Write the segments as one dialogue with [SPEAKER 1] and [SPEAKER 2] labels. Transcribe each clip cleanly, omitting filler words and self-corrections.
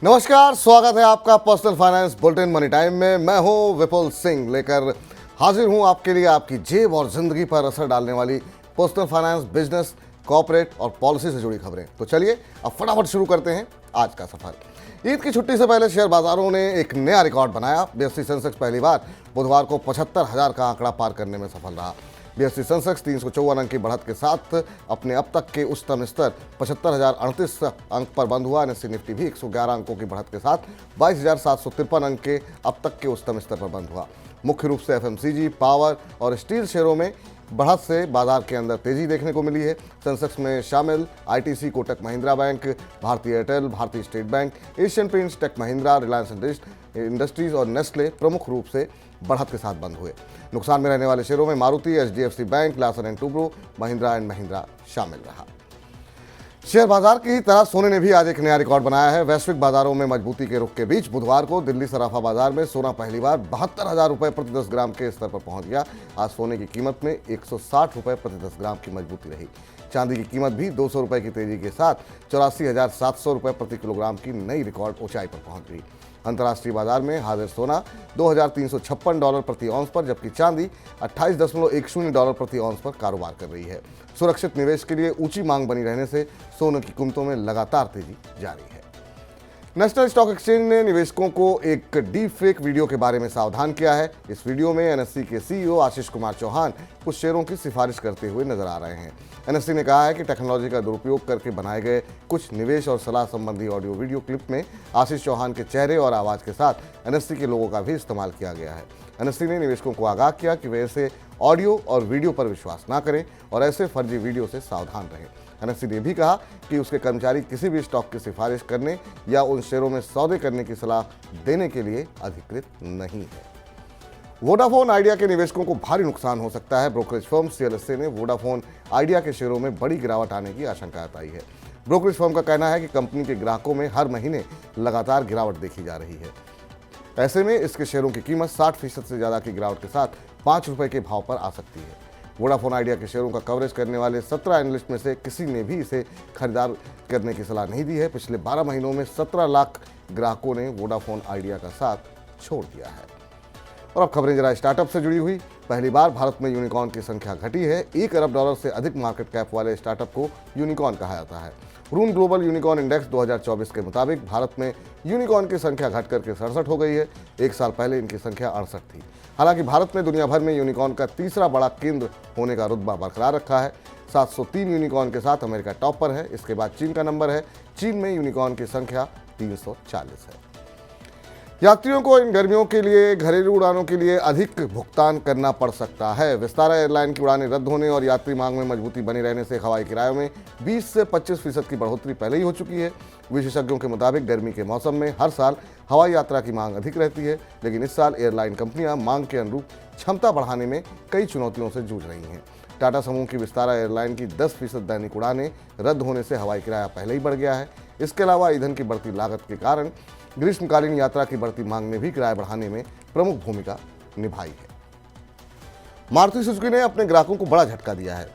[SPEAKER 1] नमस्कार, स्वागत है आपका personal finance bulletin money time में। मैं हूं विपुल सिंह, लेकर हाजिर हूं आपके लिए आपकी जेब और जिंदगी पर असर डालने वाली पर्सनल फाइनेंस, बिजनेस, कॉर्पोरेट और पॉलिसी से जुड़ी खबरें। तो चलिए अब फटाफट शुरू करते हैं आज का सफर। ईद की छुट्टी से पहले शेयर बाजारों ने एक नया रिकॉर्ड बनाया। BSE सेंसेक्स पहली बार बुधवार को 75,000 का आंकड़ा पार करने में सफल रहा। BSE सेंसेक्स 354 अंक की बढ़त के साथ अपने अब तक के उच्चतम स्तर 75,038 अंक पर बंद हुआ। NSE निफ्टी भी 111 अंकों की बढ़त के साथ 22,753 अंक के अब तक के उच्चतम स्तर पर बंद हुआ। मुख्य रूप से FMCG, पावर और स्टील शेयरों में बढ़त से बाजार के अंदर तेजी देखने को मिली है। सेंसेक्स में शामिल ITC, Kotak Mahindra Bank, Bharti Airtel, Bharatiya State Bank, Asian Paints, Tech Mahindra, Reliance Industries और नेस्ले प्रमुख रूप से बढ़त के साथ बंद हुए। नुकसान में रहने वाले शेयरों में Maruti, HDFC bank, Larsen and Toubro, Mahindra and Mahindra शामिल रहा। शेयर बाजार की ही तरह सोने ने भी आज एक नया रिकॉर्ड बनाया है। वैश्विक बाजारों में मजबूती के रुख के बीच बुधवार को दिल्ली सराफा बाजार में सोना पहली बार 72,000 रुपये प्रति 10 ग्राम के स्तर पर पहुंच गया। आज सोने की कीमत में 160 रुपये प्रति 10 ग्राम की मजबूती रही। चांदी की कीमत भी 200 रुपये की तेजी के साथ 84,700 रुपये प्रति किलोग्राम की नई रिकॉर्ड ऊंचाई पर पहुंच गई। अंतर्राष्ट्रीय बाजार में हाजिर सोना $2,356 प्रति औंस पर, जबकि चांदी $28.10 प्रति औंस पर कारोबार कर रही है। सुरक्षित निवेश के लिए ऊंची मांग बनी रहने से सोने की कीमतों में लगातार तेजी जारी है। नेशनल स्टॉक एक्सचेंज ने निवेशकों को एक डीप फेक वीडियो के बारे में सावधान किया है। इस वीडियो में NSE के CEO आशीष कुमार चौहान कुछ शेयरों की सिफारिश करते हुए नजर आ रहे हैं। NSE ने कहा है कि टेक्नोलॉजी का दुरुपयोग करके बनाए गए कुछ निवेश और सलाह संबंधी ऑडियो वीडियो क्लिप में आशीष चौहान के चेहरे और आवाज के साथ NSE के लोगों का भी इस्तेमाल किया गया है। NSE ने निवेशकों को आगाह किया कि वे ऐसे ऑडियो और वीडियो पर विश्वास न करें और ऐसे फर्जी वीडियो से सावधान रहें। NSE ने भी कहा कि उसके कर्मचारी किसी भी स्टॉक की सिफारिश करने या उन शेयरों में सौदे करने की सलाह देने के लिए अधिकृत नहीं है। वोडाफोन आइडिया के निवेशकों को भारी नुकसान हो सकता है। ब्रोकरेज फर्म CLSA ने वोडाफोन आइडिया के शेयरों में बड़ी गिरावट आने की आशंका जताई है। ब्रोकरेज फर्म का कहना है कि कंपनी के ग्राहकों में हर महीने लगातार गिरावट देखी जा रही है। ऐसे में इसके शेयरों की कीमत 60% से ज़्यादा की गिरावट के साथ 5 रुपये के भाव पर आ सकती है। वोडाफोन आइडिया के शेयरों का कवरेज करने वाले 17 एनालिस्ट में से किसी ने भी इसे खरीदार करने की सलाह नहीं दी है। पिछले 12 महीनों में 17 लाख ग्राहकों ने वोडाफोन आइडिया का साथ छोड़ दिया है। और अब खबरें जरा स्टार्टअप से जुड़ी हुई। पहली बार भारत में यूनिकॉर्न की संख्या घटी है। $1 अरब से अधिक मार्केट कैप वाले स्टार्टअप को यूनिकॉर्न कहा जाता है। रून ग्लोबल यूनिकॉर्न इंडेक्स 2024 के मुताबिक भारत में यूनिकॉर्न की संख्या घटकर के 67 हो गई है। एक साल पहले इनकी संख्या 68 थी। हालांकि भारत ने दुनिया भर में यूनिकॉर्न का तीसरा बड़ा केंद्र होने का रुतबा बरकरार रखा है। 703 यूनिकॉर्न के साथ अमेरिका टॉप पर है। इसके बाद चीन का नंबर है। चीन में यूनिकॉर्न की संख्या 340 है। यात्रियों को इन गर्मियों के लिए घरेलू उड़ानों के लिए अधिक भुगतान करना पड़ सकता है। विस्तारा एयरलाइन की उड़ानें रद्द होने और यात्री मांग में मजबूती बनी रहने से हवाई किरायों में 20 से 25% की बढ़ोतरी पहले ही हो चुकी है। विशेषज्ञों के मुताबिक गर्मी के मौसम में हर साल हवाई यात्रा की मांग अधिक रहती है, लेकिन इस साल एयरलाइन कंपनियां मांग के अनुरूप क्षमता बढ़ाने में कई चुनौतियों से जूझ रही हैं। टाटा समूह की विस्तारा एयरलाइन की 10% दैनिक उड़ानें रद्द होने से हवाई किराया पहले ही बढ़ गया है। इसके अलावा ईंधन की बढ़ती लागत के कारण ग्रीष्मकालीन यात्रा की बढ़ती मांग ने भी किराया बढ़ाने में प्रमुख भूमिका निभाई है। मारुति सुजुकी ने अपने ग्राहकों को बड़ा झटका दिया है।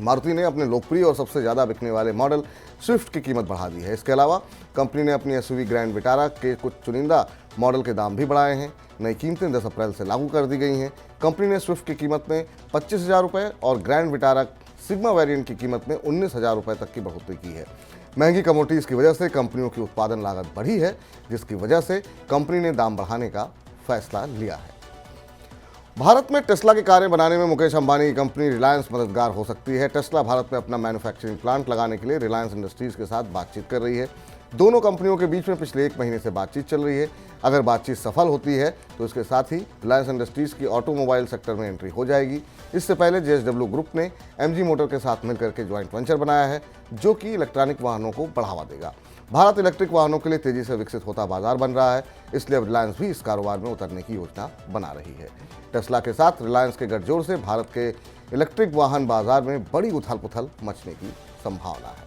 [SPEAKER 1] मारुति ने अपने लोकप्रिय और सबसे ज़्यादा बिकने वाले मॉडल स्विफ्ट की कीमत बढ़ा दी है। इसके अलावा कंपनी ने अपनी SUV ग्रैंड विटारा के कुछ चुनिंदा मॉडल के दाम भी बढ़ाए हैं। नई कीमतें 10 अप्रैल से लागू कर दी गई हैं। कंपनी ने स्विफ्ट की कीमत में 25,000 रुपये और ग्रैंड विटारा सिग्मा वेरिएंट की कीमत में 19,000 रुपये तक की बढ़ोतरी की है। महंगी कमोडिटीज़ की वजह से कंपनियों की उत्पादन लागत बढ़ी है, जिसकी वजह से कंपनी ने दाम बढ़ाने का फैसला लिया है। भारत में टेस्ला की कारें बनाने में मुकेश अंबानी की कंपनी रिलायंस मददगार हो सकती है। टेस्ला भारत में अपना मैन्युफैक्चरिंग प्लांट लगाने के लिए रिलायंस इंडस्ट्रीज के साथ बातचीत कर रही है। दोनों कंपनियों के बीच में पिछले 1 महीने से बातचीत चल रही है। अगर बातचीत सफल होती है तो इसके साथ ही रिलायंस इंडस्ट्रीज की ऑटोमोबाइल सेक्टर में एंट्री हो जाएगी। इससे पहले JSW ग्रुप ने MG मोटर के साथ मिलकर के ज्वाइंट वेंचर बनाया है, जो कि इलेक्ट्रॉनिक वाहनों को बढ़ावा देगा। भारत इलेक्ट्रिक वाहनों के लिए तेजी से विकसित होता बाजार बन रहा है, इसलिए अब रिलायंस भी इस कारोबार में उतरने की योजना बना रही है। टेस्ला के साथ रिलायंस के गठजोड़ से भारत के इलेक्ट्रिक वाहन बाजार में बड़ी उथल पुथल मचने की संभावना है।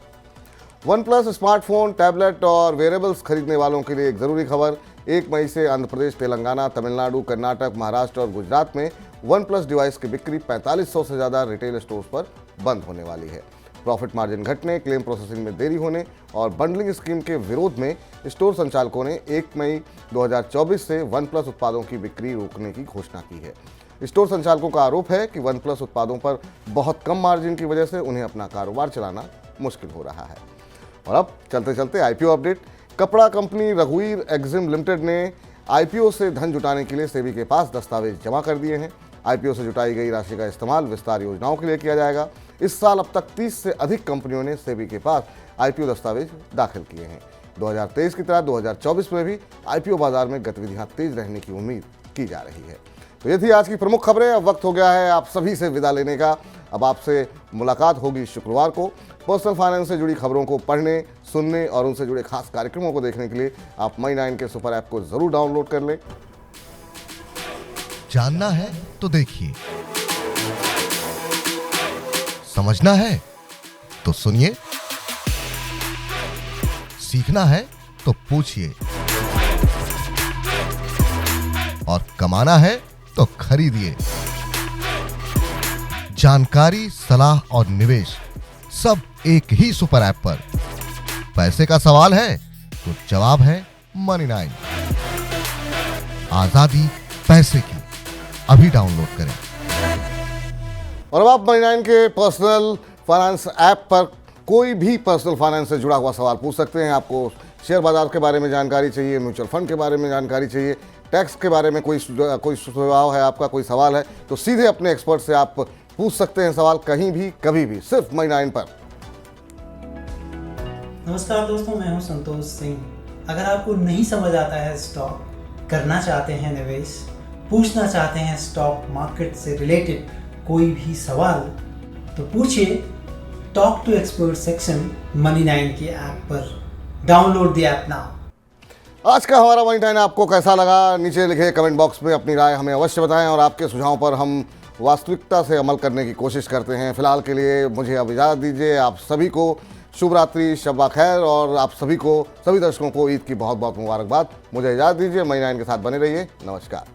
[SPEAKER 1] OnePlus स्मार्टफोन, टैबलेट और वेयरेबल्स खरीदने वालों के लिए एक ज़रूरी खबर। 1 मई से आंध्र प्रदेश, तेलंगाना, तमिलनाडु, कर्नाटक, महाराष्ट्र और गुजरात में OnePlus डिवाइस की बिक्री 4500 से ज़्यादा रिटेल स्टोर्स पर बंद होने वाली है। प्रॉफिट मार्जिन घटने, क्लेम प्रोसेसिंग में देरी होने और बंडलिंग स्कीम के विरोध में स्टोर संचालकों ने 1 मई 2024 से वन प्लस उत्पादों की बिक्री रोकने की घोषणा की है। स्टोर संचालकों का आरोप है कि वन प्लस उत्पादों पर बहुत कम मार्जिन की वजह से उन्हें अपना कारोबार चलाना मुश्किल हो रहा है। और अब चलते चलते आईपीओ अपडेट। कपड़ा कंपनी रघुवीर एक्जिम लिमिटेड ने आईपीओ से धन जुटाने के लिए सेबी के पास दस्तावेज जमा कर दिए हैं। आईपीओ से जुटाई गई राशि का इस्तेमाल विस्तार योजनाओं के लिए किया जाएगा। इस साल अब तक 30 से अधिक कंपनियों ने सेबी के पास आईपीओ दस्तावेज दाखिल किए हैं। 2023 की तरह 2024 में भी आईपीओ बाजार में गतिविधियां तेज रहने की उम्मीद की जा रही है। तो ये थी आज की प्रमुख खबरें। अब वक्त हो गया है आप सभी से विदा लेने का। अब आपसे मुलाकात होगी शुक्रवार को। पर्सनल फाइनेंस से जुड़ी खबरों को पढ़ने, सुनने और उनसे जुड़े खास कार्यक्रमों को देखने के लिए आप मनी9 के सुपर ऐप को जरूर डाउनलोड कर लें।
[SPEAKER 2] जानना है तो देखिए, समझना है तो सुनिए, सीखना है तो पूछिए और कमाना है तो खरीदिए। जानकारी, सलाह और निवेश सब एक ही सुपर ऐप पर। पैसे का सवाल है तो जवाब है मनी9। आजादी पैसे की, अभी डाउनलोड करें।
[SPEAKER 1] और अब आप मनी9 के पर्सनल फाइनेंस ऐप पर कोई भी पर्सनल फाइनेंस से जुड़ा हुआ सवाल पूछ सकते हैं। आपको शेयर बाजार के बारे में जानकारी चाहिए, म्यूचुअल फंड के बारे में जानकारी चाहिए, टैक्स के बारे में कोई सुझाव है, आपका कोई सवाल है, तो सीधे अपने एक्सपर्ट से आप पूछ सकते हैं सवाल, कहीं भी कभी भी, सिर्फ मनी9 पर।
[SPEAKER 3] नमस्कार दोस्तों, मैं हूं संतोष सिंह। अगर आपको नहीं समझ आता है स्टॉक, करना चाहते हैं निवेश, पूछना चाहते हैं स्टॉक मार्केट से रिलेटेड कोई भी सवाल, तो पूछिए टॉक टू एक्सपर्ट सेक्शन मनी9 के ऐप पर। Download the app now.
[SPEAKER 1] आज का हमारा मनी9 आपको कैसा लगा, नीचे लिखे कमेंट बॉक्स में अपनी राय हमें अवश्य बताएं और आपके सुझावों पर हम वास्तविकता से अमल करने की कोशिश करते हैं। फिलहाल के लिए मुझे अब इजाज़त दीजिए। आप सभी को शुभ रात्रि, शब खैर और आप सभी दर्शकों को ईद की बहुत बहुत मुबारकबाद। मुझे इजाज़त दीजिए, मनी9 के साथ बने रहिए। नमस्कार।